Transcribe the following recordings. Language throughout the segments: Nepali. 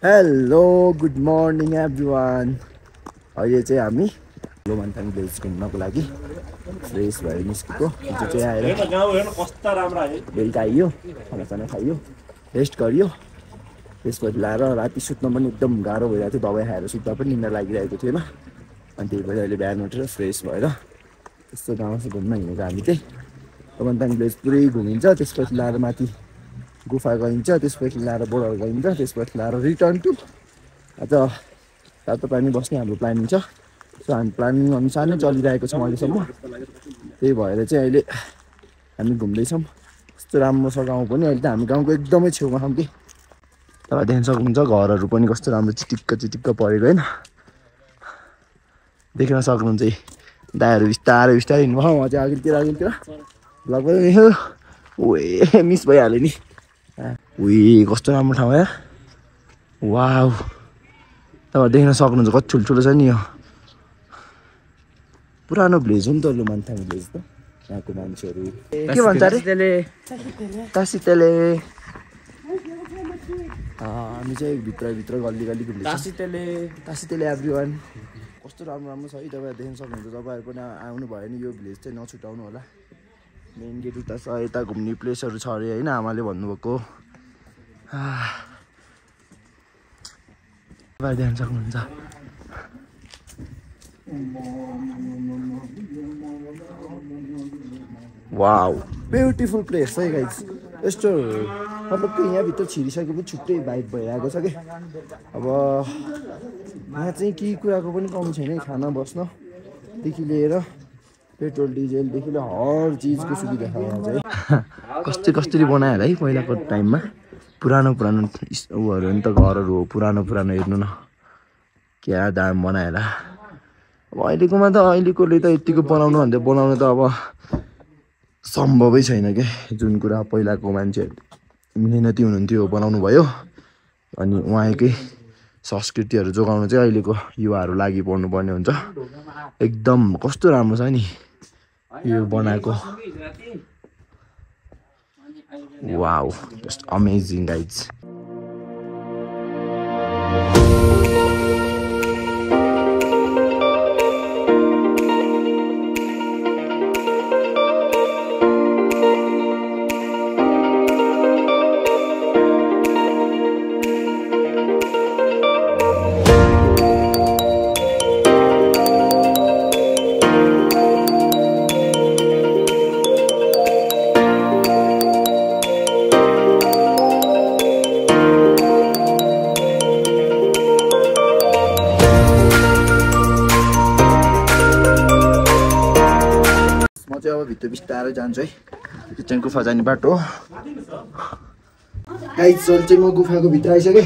Hello good morning everyone. अहिले चाहिँ हामी लोमान्थाङ भिलेज घुम्नको लागि फ्रेस भएर निस्केको। हिजो चाहिँ आएर बेलुका आइयो, खानासाना खाइयो, रेस्ट गरियो। त्यसपछि लाएर राति सुत्न पनि एकदम गाह्रो भइरहेको थियो। दबाई खाएर सुत्दा पनि निन्द्रा लागिरहेको थिएन। अनि त्यही भएर अहिले बिहान उठेर फ्रेस भएर त्यस्तो गाउँमा घुम्न हिँडेको हामी चाहिँ। लोमान्थाङ भिलेज पुरै घुमिन्छ, त्यसपछि लाएर माथि गुफा गइन्छ, त्यसपछि लाएर बोर्डर गइन्छ, त्यसपछि लाएर रिटर्न टु आज तातो पानी बस्ने हाम्रो प्लानिङ छ। सो हामी प्लानिङ अनुसार नै चलिरहेको छौँ अहिलेसम्म। त्यही भएर चाहिँ अहिले हामी घुम्दैछौँ। कस्तो राम्रो छ गाउँ पनि। अहिले त हामी गाउँको एकदमै छेउमा छौँ कि तपाईँ देख्न सक्नुहुन्छ घरहरू पनि कस्तो राम्रो चिटिक्क चिटिक्क परेको होइन। देख्न सक्नुहुन्छ दाइहरू बिस्तारै बिस्तारै हिँड्नुभयो। उहाँ चाहिँ अघिल्तिर ब्लग पनि ओए मिस भइहाल्यो नि। उही कस्तो राम्रो ठाउँ यार। वाउ, तपाईँ देख्न सक्नुहुन्छ कति ठुल्ठुलो छ नि। यो पुरानो भिलेज हो नि त लोमान्थाङ भिलेज त। यहाँको मान्छेहरू के भन्छ अरे तासितेले। हामी चाहिँ भित्र गल्ली गल्ली घुम्दैछौँ। तासितेले एभ्रिवान। कस्तो राम्रो राम्रो छ है। तपाईँ देख्न सक्नुहुन्छ। तपाईँहरू पनि आउनु भयो भने यो भिलेज चाहिँ नछुटाउनु होला। मेन गेट उता छ, यता घुम्ने प्लेसहरू छ अरे होइन आमाले भन्नुभएको। तपाईँ देख्न सक्नुहुन्छ। वाउ ब्युटिफुल प्लेस है गाइस। यस्तो मतलब कि यहाँभित्र छिरिसकेपछि छुट्टै भाइब भइरहेको छ कि। अब यहाँ चाहिँ केही कुराको पनि कमी छैन। खाना बस्नदेखि लिएर पेट्रोल डिजेलदेखि लिएर हर चिजको सुविधा छ यहाँ चाहिँ। कसरी बनाएर है पहिलाको टाइममा। पुरानो उहरू नि त घरहरू हो। पुरानो हेर्नु न क्या दाम बनाएर। अब अहिलेकोमा त अहिलेकोले त यतिको बनाउनु भन्दा बनाउनु त अब सम्भवै छैन क्या। जुन कुरा पहिलाको मान्छेहरू मिहिनेती हुनुहुन्थ्यो बनाउनु भयो। अनि उहाँकै संस्कृतिहरू जोगाउनु चाहिँ अहिलेको युवाहरू लागि पर्नुपर्ने हुन्छ। एकदम कस्तो राम्रो छ नि यो बनाएको। Wow just amazing guys. अब भित्र बिस्तारै जान्छु है। त्यो चाहिँ गुफा जाने बाटो हो गाइस। चाहिँ म गुफाको भित्र आइसकेँ।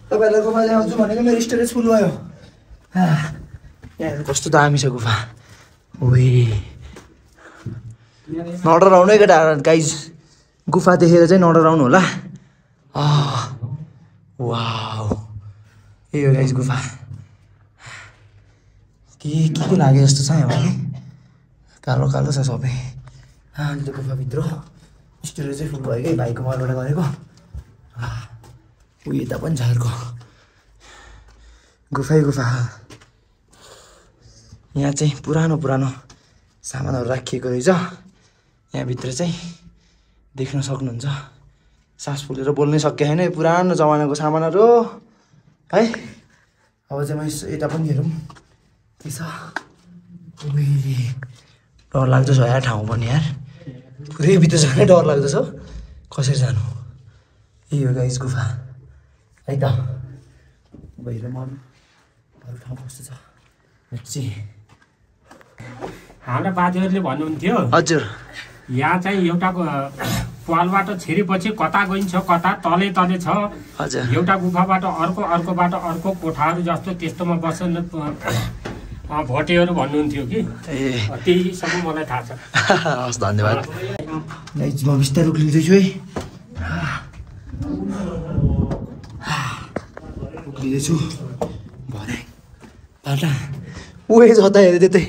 तपाईँहरूलाई गुफा जान्छु भनेको मेरो स्टोरेज फुल भयो। यहाँ कस्तो दामी छ गुफा। ओए नडराउनु है केटा गाइस। गुफा देखेर चाहिँ नडराउनु होला। वाउ यो गाइस गुफा के लागे जस्तो छ यहाँ भने। कालो छ सबै। अहिले त गुफाभित्र स्टोरेज चाहिँ फुल भयो कि भाइको मलबाट गरेको। उयो यता पनि छ अर्को गुफा। यहाँ चाहिँ पुरानो सामानहरू राखिएको रहेछ। यहाँभित्र चाहिँ देख्न सक्नुहुन्छ। सास फुलेर बोल्नै सकेको छैन। पुरानो जमानाको सामानहरू है। अब चाहिँ म यता पनि हेरौँ के छ। डर लाग्दछ यार ठाउँ पनि यार। पुरै भित्र जानै डर लाग्दछ। कसरी जानु। यही हो गाइस गुफा है त। भएर म अरू ठाउँ कस्तो छ हेर्छु। हाम्रा बाजेहरूले भन्नुहुन्थ्यो हजुर यहाँ चाहिँ एउटा पालबाट छिरेपछि कता गइन्छ कता तले छ। हजुर एउटा गुफाबाट अर्कोबाट अर्को कोठाहरू जस्तो त्यस्तोमा बस्न भोटेहरू भन्नुहुन्थ्यो कि। त्यही सबै मलाई थाहा छ। हस् धन्यवाद। म बिस्तारै उक्लिँदैछु है। उक्लिँदैछु भरे फाल्टा उयो जता हेऱ्यो त्यतै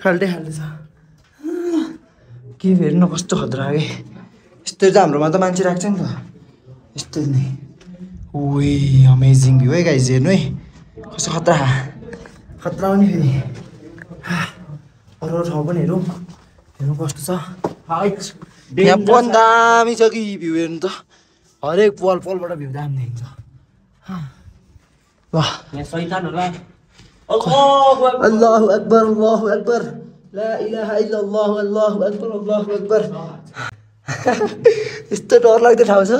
फाल्टै छ। के हेर्नु कस्तो खतरा कि। यस्तै त हाम्रोमा त मान्छे राख्छ नि त। यस्तै नै ओए अमेजिङ भ्यू है गाइज हेर्नु है कस्तो खतरा खतरा पनि फेरि अरू ठाउँ पनि हेरौँ हेर्नु कस्तो छ यहाँ पनि दामी छ कि भ्यू हेर्नु त हरेक पलबाट भ्यू दामी देखिन्छ ल अल्लाहु अक्बर ला इलाहा इल्लल्लाह अल्लाहु अक्बर अल्लाहु अक्बर यस्तो डर लाग्दो ठाउँ छ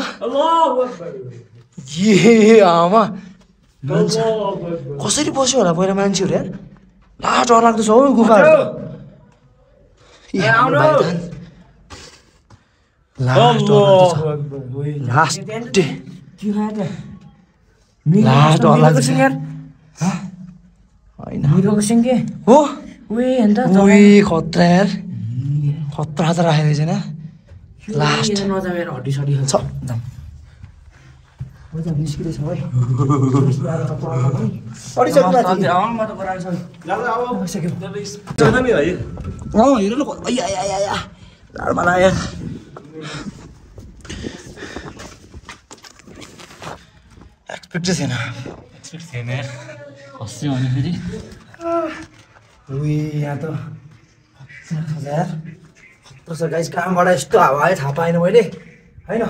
ए आमा कसरी बस्यो होला पहिला मान्छेहरू यार ला डर लाग्दो छ हौ गुफाहरू खतरा यार खतरा त राखेको छैन लास्ट निस्किँदैछ है हेर न एक्सपेक्ट छैन हस्यो भने फेरि यहाँ त खतरा छ गाइस कामबाट यस्तो हावा आयो थाहा पाएन मैले होइन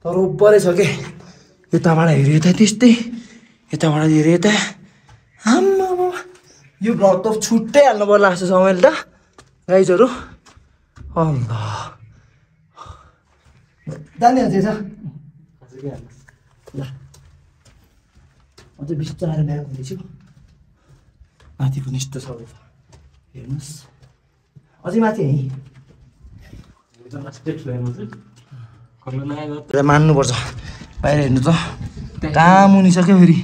तर उपरै छ के यताबाट हेऱ्यो यता त्यस्तै यताबाट हेऱ्यो यता आम्मा यो भ्लग त छुट्टै हाल्नु पर्ला जस्तो छ मैले त गाइजहरू अल्ला जाने अझै छ ल अझै बिस्तारै ब्याग हुँदैछु माथि पनि यस्तो छ हेर्नुहोस् अझै माथि है मान्नुपर्छ बाहिर हेर्नु त काम उनिसक्यो फेरि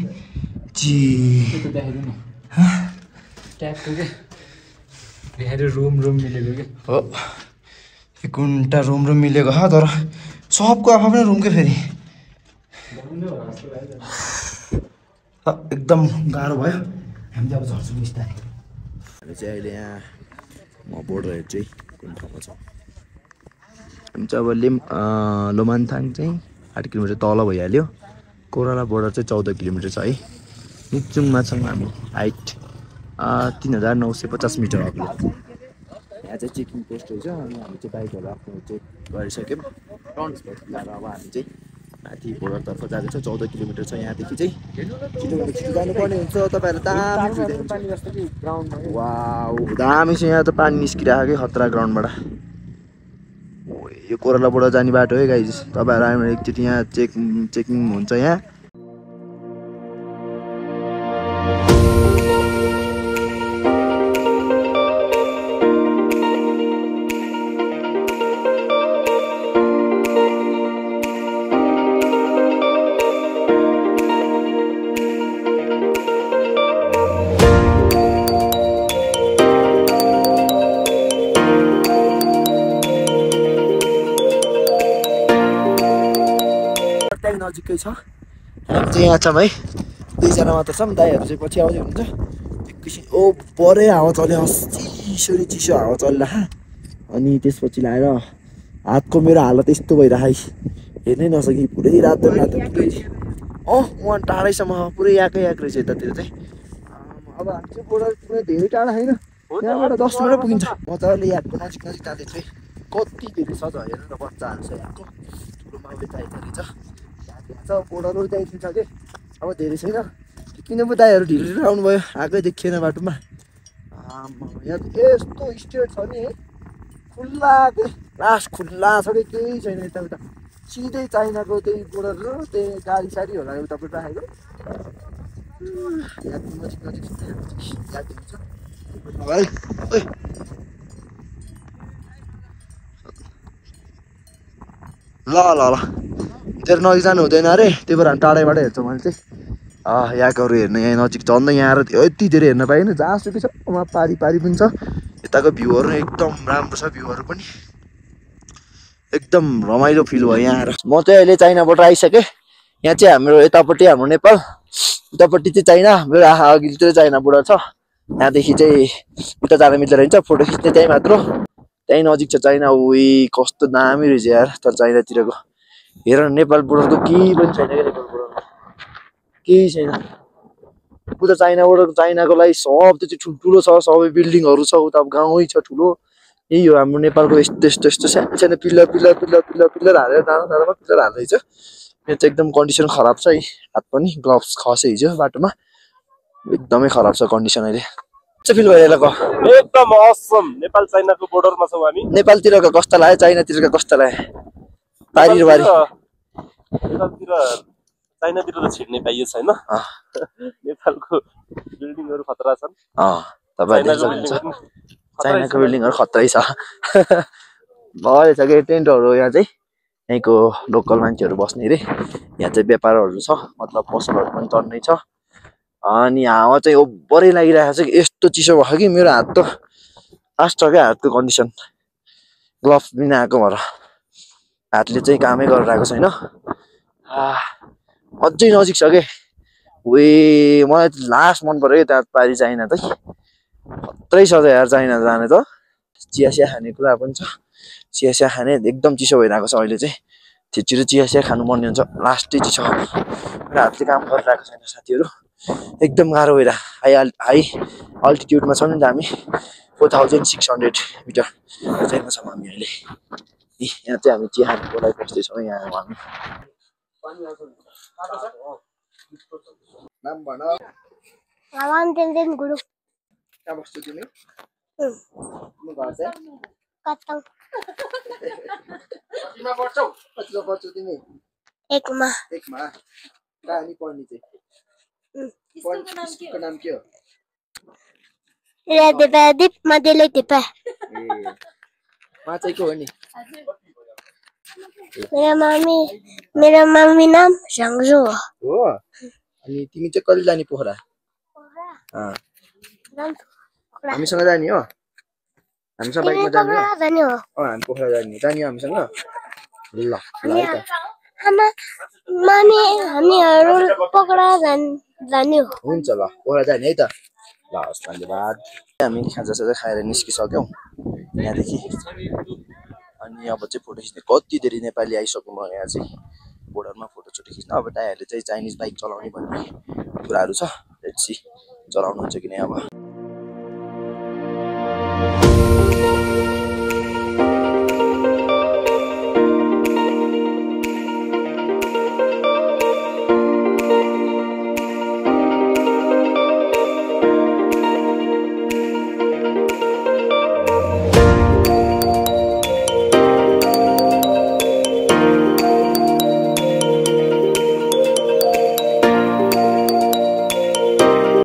रुम मिलेको के हो एक घन्टा रुम मिलेको छ तर सबको आफ्नै रुम के फेरि एकदम गाह्रो भयो हामी अब झर्छौँ बिस्तारै हामी चाहिँ अहिले यहाँ म बोर्डर चाहिँ कुन ठाउँमा छ हामी चाहिँ अब लोमानथाङ चाहिँ 8 किलोमिटर तल भइहाल्यो कोराला बोर्डर चाहिँ 14 किलोमिटर छ है निचुङमा छौँ हामी हाइट 3950 मिटर अग्लो यहाँ चाहिँ चेकिङ पोस्ट रहेछ अनि हामी चाहिँ बाइकहरू आफ्नो चेक गरिसक्यौँ ट्रान्सपोर्ट ल्याएर अब हामी चाहिँ माथि बोर्डरतर्फ जाँदैछ 14 किलोमिटर छ यहाँदेखि चाहिँ छिटो जानुपर्ने हुन्छ तपाईँहरू दामी वाउ दामी छ यहाँ त पानी निस्किरहेको खतरा ग्राउन्डबाट यो कोरालाबाट जाने बाटो है गाइज तपाईँहरू आयो भने एकचोटि यहाँ चेकिङ हुन्छ यहाँ नजिकै छ हामी चाहिँ यहाँ छौँ है 2जना मात्र छौँ दाइहरू चाहिँ पछि आउँदै हुनुहुन्छ एकैछिन ओ परे हावा चल्यो चिसो हावा चलिरह अनि त्यसपछि लाएर हातको मेरो हालत यस्तो भइरह हेर्नै नसकी पुरै रातो पुरै वहाँ टाढैसम्म पुरै याकै रहेछ यतातिर चाहिँ अब हामी चाहिँ बोर्डर पुरै धेरै टाढा होइन यहाँबाट 10 मिनट पुगिन्छ मजाले यादको नजिक जाँदैछ है कति धेरै छ हेर्नु न बच्चाहरू छ यहाँको ठुलो माउले चाहिन्छ बोर्डरहरू चाहिन्छ कि अब धेरै छैन किन पो दाइहरू ढिलो आउनुभयो आएकै देखिएन बाटोमा यहाँ यस्तो स्टेट छ नि है खुल्ला के लास्ट खुल्ला छ कि केही छैन यताउता सिधै चाइनाको त्यही बोर्डर र त्यही गाडी साडी होला उतापट्टि राखेको ल तेरो नजिक जानु हुँदैन अरे त्यही भएर हामी टाढैबाट हेर्छौँ मैले चाहिँ यहाँकोहरू हेर्नु यहाँ नजिक झन्डै यहाँ यति धेरै हेर्न पाइएन जहाँसुकै छ वहाँ पारी पनि छ यताको भ्यूहरू एकदम राम्रो छ भ्यूहरू पनि एकदम रमाइलो फिल भयो यहाँ आएर म चाहिँ अहिले चाइनाबाट आइसकेँ यहाँ चाहिँ हाम्रो यतापट्टि हाम्रो नेपाल उतापट्टि चाहिँ चाइना मेरो अघिल्तिर चाइना बोर्डर छ यहाँदेखि चाहिँ उता जान मिल्दो रहेछ फोटो खिच्ने त्यहीँ मात्र त्यहीँ नजिक छ चाइना उही कस्तो दामी रहेछ यार तर चाइनातिरको हेर नेपाल बोर्डरको केही पनि छैन क्या नेपाल बोर्डरमा केही छैन उता चाइनाको लागि सब त्यो चाहिँ ठुल्ठुलो छ सबै बिल्डिङहरू छ उता गाउँै छ ठुलो यही हो हाम्रो नेपालको यस्तो सानो सानो पिल्लर हालेर डाँडामा पिल्लर हाल्दैछ यो चाहिँ एकदम कन्डिसन खराब छ है हात पनि ग्लोभ्स खसे हिजो बाटोमा एकदमै खराब छ कन्डिसन अहिले चाहिँ फिल भइरहेको एकदम असम नेपाल चाइनाको बोर्डरमा छौँ हामी नेपालतिरको कस्ता लाग्यो चाइनातिरको कस्ता लाग्यो तारिरबारी नेपालतिर चाइनातिर त छिर्ने पाइयो छैन नेपालको बिल्डिङहरू खतरा छन् चाइनाको बिल्डिङहरू खतरै छ भएछ कि टेन्टहरू यहाँ चाहिँ यहीँको लोकल मान्छेहरू बस्ने रे यहाँ चाहिँ व्यापारहरू छ मतलब पसलहरू पनि चढ्ने छ अनि हावा चाहिँ ओभरै लागिरहेको छ कि यस्तो चिसो भयो कि मेरो हात त लास्ट क्या हातको कन्डिसन ग्लोभ बिना आएको भएर हातले चाहिँ कामै गरेर आएको छैन अझै नजिक छ के वे मलाई लास्ट मन पर्यो त्यहाँ पारि चाइना त खत्रै छ त यार चाइना जाने त चिया खाने कुरा पनि छ चिया खाने एकदम चिसो भइरहेको छ अहिले चाहिँ छिटो चिया खानु पर्ने हुन्छ लास्टै चिसो हातले काम गरिरहेको छैन साथीहरू एकदम गाह्रो भइरहेको हाई अल्टिट्युडमा छौँ नि त हामी 4600 मिटर उचाइमा छौँ हामी अहिले यहाँ चाहिँ हामी चिया खानुको लागि बस्दैछौँ यहाँ हामी नाम भन गुरु कहाँ बस्छौ तिमी तिम्रो घर चाहिँ कतौ किमा पढ्छौ कतिमा पढ्छौ तिमी एकमा कहाँ नि पढ्ने चाहिँ स्कुलको नाम के हो दीप मदेले दिपा मा चाहिँ को हो नि मेरो मम्मी नाम सङ्जु हो अनि तिमी चाहिँ कहिले जाने पोखरा हामीसँग जाने हो हामीसँग बाइकमा जाने हो हामी पोखरा जाने हामीसँग ल हामीहरू पोखरा जाने हो हुन्छ ल पोखरा जाने है त ल हस् धन्यवाद हामी खाजासाजा खाएर निस्किसक्यौँ यहाँदेखि अनि अब चाहिँ फोटो खिच्ने कति धेरै नेपाली आइसक्नु भयो यहाँ चाहिँ बोर्डरमा फोटोसोटो खिच्न अब दाइहरूले चाहिँ चाइनिज बाइक चलाउने भन्ने कुराहरू छ लेट्स सी चलाउनुहुन्छ कि नै अब